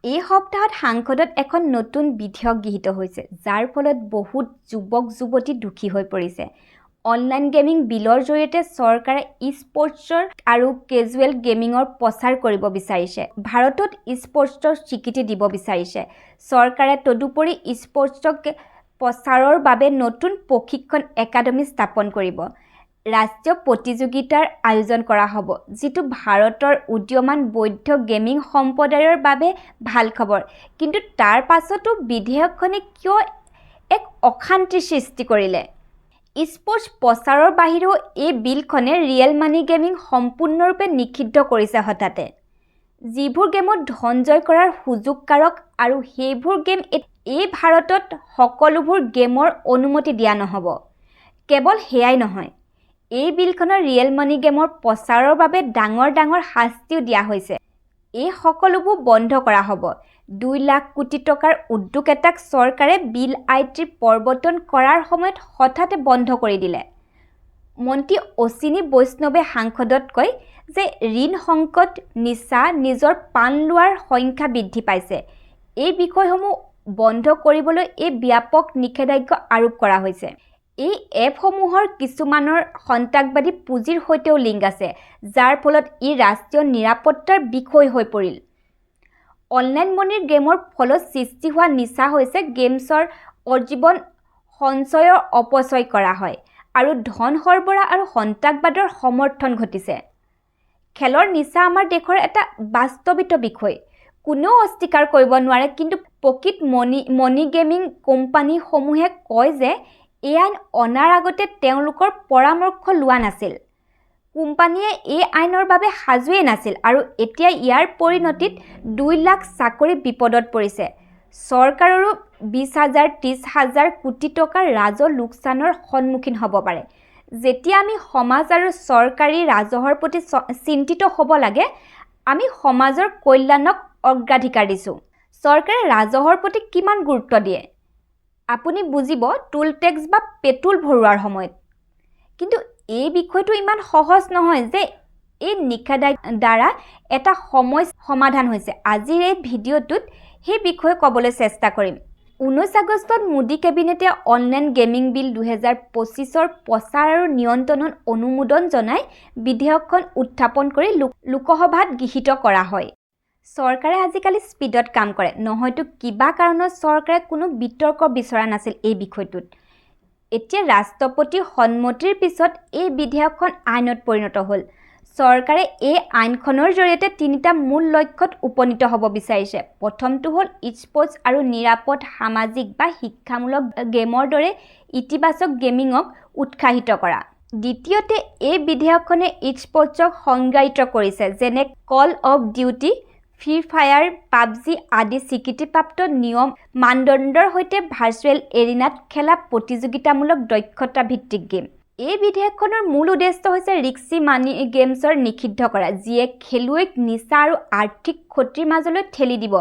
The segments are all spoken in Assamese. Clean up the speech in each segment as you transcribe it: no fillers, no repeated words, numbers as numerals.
এই সপ্তাহত সাংসদত এখন নতুন বিধেয়ক গৃহীত হৈছে যাৰ ফলত বহুত যুৱক যুৱতী দুখী হৈ পৰিছে। অনলাইন গেমিং বিলৰ জৰিয়তে চৰকাৰে ই-স্পৰ্টছৰ আৰু কেজুৱেল গেমিঙৰ প্ৰচাৰ কৰিব বিচাৰিছে। ভাৰতত ই-স্পৰ্টছৰ স্বীকৃতি দিব বিচাৰিছে। চৰকাৰে তদুপৰি ই-স্পৰ্টছক প্ৰচাৰৰ বাবে নতুন প্ৰশিক্ষণ একাডেমী স্থাপন কৰিব। ৰাষ্ট্ৰীয় প্ৰতিযোগিতাৰ আয়োজন কৰা হ'ব, যিটো ভাৰতৰ উদীয়মান বৌদ্ধ গেমিং সম্প্ৰদায়ৰ বাবে ভাল খবৰ। কিন্তু তাৰ পাছতো বিধেয়কখনে কিয় এক অশান্তিৰ সৃষ্টি কৰিলে? ই-স্পৰ্টছ প্ৰচাৰৰ বাহিৰেও এই বিলখনে ৰিয়েল মানি গেমিং সম্পূৰ্ণৰূপে নিষিদ্ধ কৰিছে হঠাতে। যিবোৰ গেমত ধন জয় কৰাৰ সুযোগ কাৰক আৰু সেইবোৰ গেম এই ভাৰতত সকলোবোৰ গেমৰ অনুমতি দিয়া নহ'ব। কেৱল সেয়াই নহয়, এই বিলখনৰ ৰিয়েল মানি গেমৰ প্ৰচাৰৰ বাবে ডাঙৰ ডাঙৰ শাস্তিও দিয়া হৈছে। এই সকলোবোৰ বন্ধ কৰা হ'ব। 2 লাখ কোটি টকাৰ উদ্যোগ এটাক চৰকাৰে বিল আইটি প্ৰৱৰ্তন কৰাৰ সময়ত হঠাতে বন্ধ কৰি দিলে। মন্ত্ৰী অশ্বিনী বৈষ্ণৱে সাংসদত কয় যে ঋণ সংকট, নিচা, নিজৰ পাণ লোৱাৰ সংখ্যা বৃদ্ধি পাইছে। এই বিষয়সমূহ বন্ধ কৰিবলৈ এই ব্যাপক নিষেধাজ্ঞা আৰোপ কৰা হৈছে। এই এপসমূহৰ কিছুমানৰ সন্ত্ৰাসবাদী পুঁজিৰ সৈতেও লিংক আছে, যাৰ ফলত ই ৰাষ্ট্ৰীয় নিৰাপত্তাৰ বিষয় হৈ পৰিল। অনলাইন মনিৰ গেমৰ ফলত সৃষ্টি হোৱা নিচা হৈছে গেমছৰ আজীৱন সঞ্চয়ৰ অপচয় কৰা হয় আৰু ধন সৰবৰাহ আৰু সন্ত্ৰাসবাদৰ সমৰ্থন ঘটিছে। খেলৰ নিচা আমাৰ দেশৰ এটা বাস্তৱিত বিষয়। কোনেও অস্বীকাৰ কৰিব নোৱাৰে, কিন্তু প্ৰকৃত মনি গেমিং কোম্পানীসমূহে কয় যে এই আইন অনাৰ আগতে তেওঁলোকৰ পৰামৰ্শ লোৱা নাছিল। কোম্পানীয়ে এই আইনৰ বাবে সাজুৱেই নাছিল আৰু এতিয়া ইয়াৰ পৰিণতিত 2 লাখ চাকৰি বিপদত পৰিছে। চৰকাৰৰো 20,000-30,000 কোটি টকাৰ ৰাজহ লোকচানৰ সন্মুখীন হ'ব পাৰে। যেতিয়া আমি সমাজ আৰু চৰকাৰী ৰাজহৰ প্ৰতি চিন্তিত হ'ব লাগে, আমি সমাজৰ কল্যাণক অগ্ৰাধিকাৰ দিছোঁ। চৰকাৰে ৰাজহৰ প্ৰতি কিমান গুৰুত্ব দিয়ে আপুনি বুজিব টোল টেক্স বা পেট্ৰল ভৰোৱাৰ সময়ত। কিন্তু এই বিষয়টো ইমান সহজ নহয় যে এই নিষেধাজ্ঞাৰ দ্বাৰা এটা সমস্যা সমাধান হৈছে। আজিৰ এই ভিডিঅ'টোত সেই বিষয়ে ক'বলৈ চেষ্টা কৰিম। 19 আগষ্টত মোদী কেবিনেটে অনলাইন গেমিং বিল 2025ৰ প্ৰচাৰ আৰু নিয়ন্ত্ৰণত অনুমোদন জনাই বিধেয়কখন উত্থাপন কৰি লোকসভাত গৃহীত কৰা হয়। চৰকাৰে আজিকালি স্পীডত কাম কৰে, নহয়তো কিবা কাৰণত চৰকাৰে কোনো বিতৰ্ক বিচৰা নাছিল এই বিষয়টোত। এতিয়া ৰাষ্ট্ৰপতিৰ সন্মতিৰ পিছত এই বিধেয়কখন আইনত পৰিণত হ'ল। চৰকাৰে এই আইনখনৰ জৰিয়তে 3টা মূল লক্ষ্যত উপনীত হ'ব বিচাৰিছে। প্ৰথমটো হ'ল ই-স্পৰ্টছ আৰু নিৰাপদ সামাজিক বা শিক্ষামূলক গেমৰ দৰে ইতিবাচক গেমিঙক উৎসাহিত কৰা। দ্বিতীয়তে, এই বিধেয়কখনে ই-স্পৰ্টছক সংজ্ঞায়িত কৰিছে, যেনে call of duty, free fire, pubg আদি স্বীকৃতিপ্ৰাপ্ত নিয়ম মানদণ্ডৰ সৈতে ভাৰ্চুৱেল এৰিনাত খেলা প্ৰতিযোগিতামূলক দক্ষতা ভিত্তিক গেম। এই বিধেয়কখনৰ মূল উদ্দেশ্য হৈছে ৰিস্কি মানি গেমছৰ নিষিদ্ধ কৰা, যিয়ে খেলুৱৈক নিচা আৰু আৰ্থিক ক্ষতিৰ মাজলৈ ঠেলি দিব,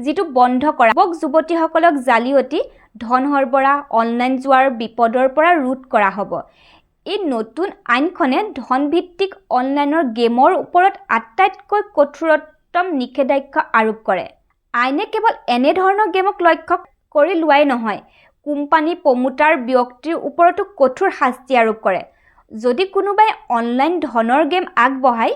যিটো বন্ধ কৰা যুৱক-যুৱতীসকলক জালিয়াতি, ধন সৰবৰাহ, অনলাইন জুৱাৰ বিপদৰ পৰা ৰোধ কৰা হ'ব। এই নতুন আইনখনে ধনভিত্তিক অনলাইনৰ গেমৰ ওপৰত আটাইতকৈ কঠোৰতম নিষেধাজ্ঞা আৰোপ কৰে। আইনে কেৱল এনেধৰণৰ গেমক লক্ষ্য কৰি লোৱাই নহয়, কোম্পানী প্ৰমোটাৰ ব্যক্তিৰ ওপৰতো কঠোৰ শাস্তি আৰোপ কৰে। যদি কোনোবাই অনলাইন ধনৰ গেম আগবঢ়ায়,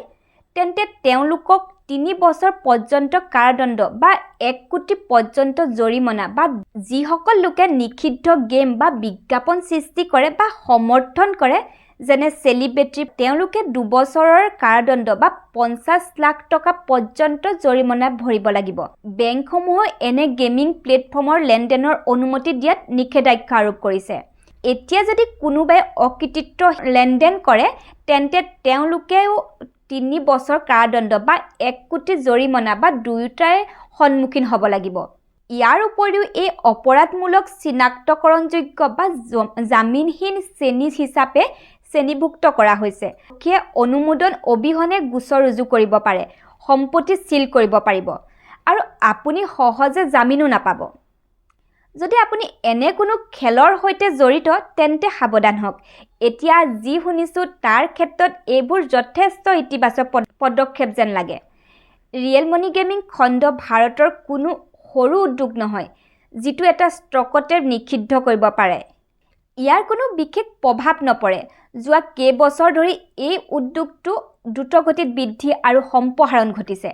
তেন্তে তেওঁলোকক 3 বছৰ পৰ্যন্ত কাৰাদণ্ড বা 1 কোটি পৰ্যন্ত জৰিমনা বা যিসকল লোকে নিষিদ্ধ গেম বা বিজ্ঞাপন সৃষ্টি কৰে বা সমৰ্থন কৰে, যেনে চেলিব্ৰিটি, তেওঁলোকে 2 বছৰৰ কাৰাদণ্ড বা 50 লাখ টকা পৰ্যন্ত জৰিমনা ভৰিব লাগিব। বেংকসমূহে এনে গেমিং প্লেটফৰ্মৰ লেনদেনৰ অনুমতি দিয়াত নিষেধাজ্ঞা আৰোপ কৰিছে। এতিয়া যদি কোনোবাই অকৃত্ৰিত লেনদেন কৰে, তেন্তে তেওঁলোকেও 3 বছৰ কাৰাদণ্ড বা 1 কোটি জৰিমনা বা দুয়োটাৰে সন্মুখীন হ'ব লাগিব। ইয়াৰ উপৰিও এই অপৰাধমূলক চিনাক্তকৰণযোগ্য বা জামিনহীন শ্ৰেণী হিচাপে শ্ৰেণীভুক্ত কৰা হৈছে। সেয়ে অনুমোদন অবিহনে গোচৰ ৰুজু কৰিব পাৰে, সম্পত্তি চিল কৰিব পাৰিব আৰু আপুনি সহজে জামিনো নাপাব। যদি আপুনি এনে কোনো খেলৰ সৈতে জড়িত, তেন্তে সাৱধান হওক। এতিয়া যি শুনিছোঁ তাৰ ক্ষেত্ৰত এইবোৰ যথেষ্ট ইতিবাচক পদক্ষেপ যেন লাগে। ৰিয়েল মানি গেমিং খণ্ড ভাৰতৰ কোনো সৰু উদ্যোগ নহয় যিটো এটা ষ্টকতে নিষিদ্ধ কৰিব পাৰে ইয়াৰ কোনো বিশেষ প্ৰভাৱ নপৰে যোৱা কেইবছৰ ধৰি এই উদ্যোগটো দ্ৰুতগতিত বৃদ্ধি আৰু সম্প্ৰসাৰণ ঘটিছে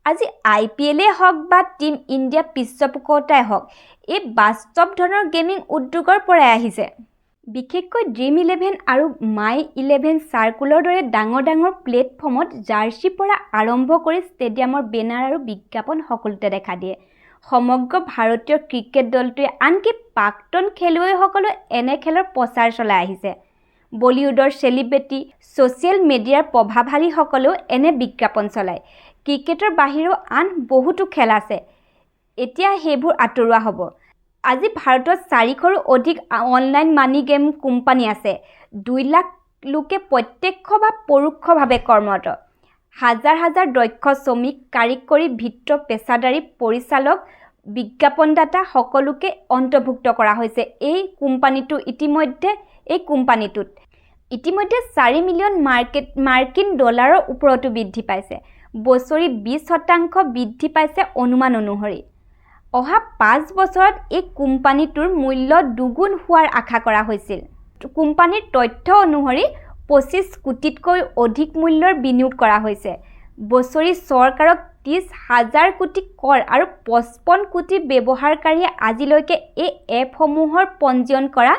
আজি IPL হওক বা টিম ইণ্ডিয়া বিশ্বকাপেই হওক এই বাস্তৱ ধৰণৰ গেমিং উদ্যোগৰ পৰাই আহিছে বিশেষকৈ ড্ৰিম 11 আৰু মাই 11 সাৰ্কুলৰ দৰে ডাঙৰ প্লেটফৰ্মত জাৰ্চি পৰা আৰম্ভ কৰি ষ্টেডিয়ামৰ বেনাৰ আৰু বিজ্ঞাপন সকলোতে দেখা দিয়ে সমগ্ৰ ভাৰতীয় ক্ৰিকেট দলটোৱে আনকি প্ৰাক্তন খেলুৱৈসকলে এনে খেলৰ প্ৰচাৰ চলাই আহিছে বলিউডৰ সেলিব্ৰিটি সোশ্যাল মিডিয়াৰ প্ৰভাৱশালীসকলেও এনে বিজ্ঞাপন চলায় ক্ৰিকেটৰ বাহিৰেও আন বহুতো খেল আছে এতিয়া সেইবোৰ আঁতৰোৱা হ'ব আজি ভাৰতত 400ৰো অধিক অনলাইন মানি গেম কোম্পানী আছে 2 লাখ লোকে প্ৰত্যক্ষ বা পৰোক্ষভাৱে কৰ্মৰত হাজাৰ দক্ষ শ্ৰমিক কাৰিকৰী ভিত্ত পেছাদাৰী পৰিচালক বিজ্ঞাপনদাতা সকলোকে অন্তৰ্ভুক্ত কৰা হৈছে এই কোম্পানীটোত ইতিমধ্যে 4 মিলিয়ন মাৰ্কিন ডলাৰৰ ওপৰতো বৃদ্ধি পাইছে বছৰি 20% বৃদ্ধি পাইছে অনুমান অনুসৰি অহা 5 বছৰত এই কোম্পানীটোৰ মূল্য দুগুণ হোৱাৰ আশা কৰা হৈছিল কোম্পানীৰ তথ্য অনুসৰি 25 কোটিতকৈ অধিক মূল্যৰ বিনিয়োগ কৰা হৈছে বছৰি চৰকাৰক 30,000 কোটি কৰ আৰু 55 কোটি ব্যৱহাৰকাৰীয়ে আজিলৈকে এই এপসমূহৰ পঞ্জীয়ন কৰা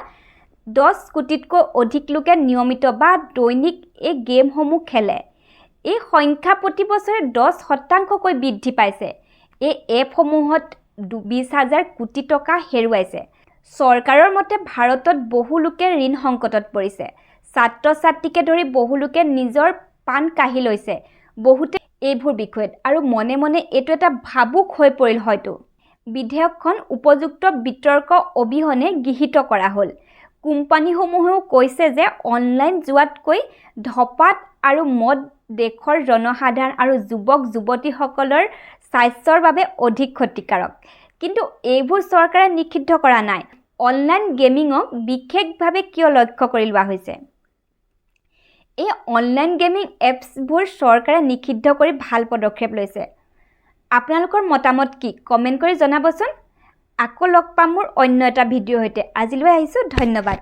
10 কোটিতকৈ অধিক লোকে নিয়মিত বা দৈনিক এই গেমসমূহ খেলে এই সংখ্যা প্ৰতি বছৰে 10%কৈ বৃদ্ধি পাইছে এই এপসমূহত 20,000 কোটি টকা হেৰুৱাইছে চৰকাৰৰ মতে ভাৰতত বহু লোকে ঋণ সংকটত পৰিছে ছাত্ৰ-ছাত্ৰীকে ধৰি বহু লোকে নিজৰ পান কাঢ়ি লৈছে বহুতে এইবোৰ বিষয়ত আৰু মনে এইটো এটা ভাবুক হৈ পৰিল হয়তো বিধেয়কখন উপযুক্ত বিতৰ্ক অবিহনে গৃহীত কৰা হ'ল কোম্পানীসমূহেও কৈছে যে অনলাইন জুৱাতকৈ ধপাত আৰু মদ দেশৰ জনসাধাৰণ আৰু যুৱক-যুৱতীসকলৰ স্বাস্থ্যৰ বাবে অধিক ক্ষতিকাৰক কিন্তু এইবোৰ চৰকাৰে নিষিদ্ধ কৰা নাই অনলাইন গেমিংক বিশেষভাৱে কিয় লক্ষ্য কৰি লোৱা হৈছে এই অনলাইন গেমিং এপছবোৰ চৰকাৰে নিষিদ্ধ কৰি ভাল পদক্ষেপ লৈছে আপোনালোকৰ মতামত কি কমেন্ট কৰি জনাবচোন আকৌ লগ পাম মোৰ অন্য এটা ভিডিঅ' হৈতে আজিলৈ আহিছো ধন্যবাদ